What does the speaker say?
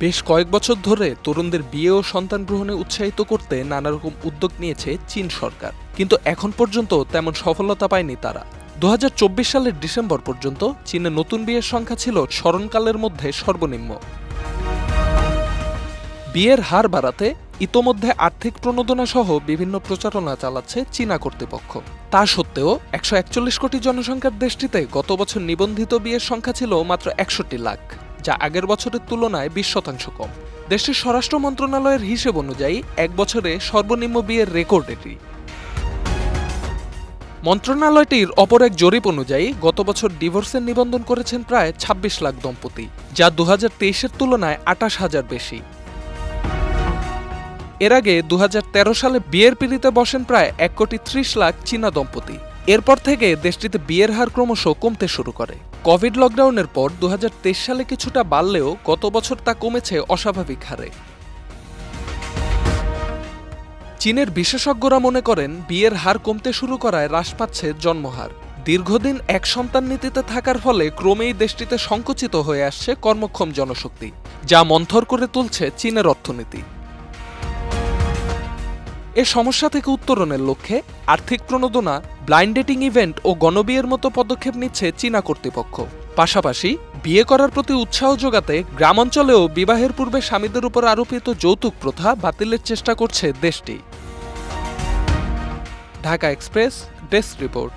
বেশ কয়েক বছর ধরে তরুণদের বিয়ে ও সন্তান গ্রহণে উৎসাহিত করতে নানা রকম উদ্যোগ নিয়েছে চীন সরকার, কিন্তু এখন পর্যন্ত তেমন সফলতা পায়নি তারা। 2024 সালের ডিসেম্বর পর্যন্ত চীনে নতুন বিয়ের সংখ্যা ছিল স্মরণকালের মধ্যে সর্বনিম্ন। বিয়ের হার বাড়াতে ইতোমধ্যে আর্থিক প্রণোদনা সহ বিভিন্ন প্রচারণা চালাচ্ছে চীনা কর্তৃপক্ষ। তা সত্ত্বেও 141 কোটি জনসংখ্যার দেশটিতে গত বছর নিবন্ধিত বিয়ের সংখ্যা ছিল মাত্র 61 লাখ, যা আগের বছরের তুলনায় 20% কম। দেশটির স্বরাষ্ট্র মন্ত্রণালয়ের হিসেব অনুযায়ী এক বছরে সর্বনিম্ন বিয়ের রেকর্ড এটি। মন্ত্রণালয়টির অপর এক জরিপ অনুযায়ী গত বছর ডিভোর্সের নিবন্ধন করেছেন প্রায় 26 লাখ দম্পতি, যা 2023-এর তুলনায় 28,000 বেশি। এর আগে 2013 সালে বিয়ের পিঁড়িতে বসেন প্রায় 1,30 লাখ চীনা দম্পতি। এরপর থেকে দেশটিতে বিয়ের হার ক্রমশ কমতে শুরু করে। কোভিড লকডাউনের পর 2023 সালে কিছুটা বাড়লেও গত বছর তা কমেছে অস্বাভাবিক হারে। চীনের বিশেষজ্ঞরা মনে করেন বিয়ের হার কমতে শুরু করায় হ্রাস পাচ্ছে জন্মহার। দীর্ঘদিন এক সন্তান নীতিতে থাকার ফলে ক্রমেই দেশটিতে সংকুচিত হয়ে আসছে কর্মক্ষম জনশক্তি, যা মন্থর করে তুলছে চীনের অর্থনীতি। এ সমস্যা থেকে উত্তরণের লক্ষ্যে আর্থিক প্রণোদনা, ব্লাইন্ড ডেটিং ইভেন্ট ও গণবিয়ের মতো পদক্ষেপ নিচ্ছে চীনা কর্তৃপক্ষ। পাশাপাশি বিয়ে করার প্রতি উৎসাহ যোগাতে গ্রামাঞ্চলেও বিবাহের পূর্বে স্বামীদের উপর আরোপিত যৌতুক প্রথা বাতিলের চেষ্টা করছে দেশটি। Dhaka express desk report.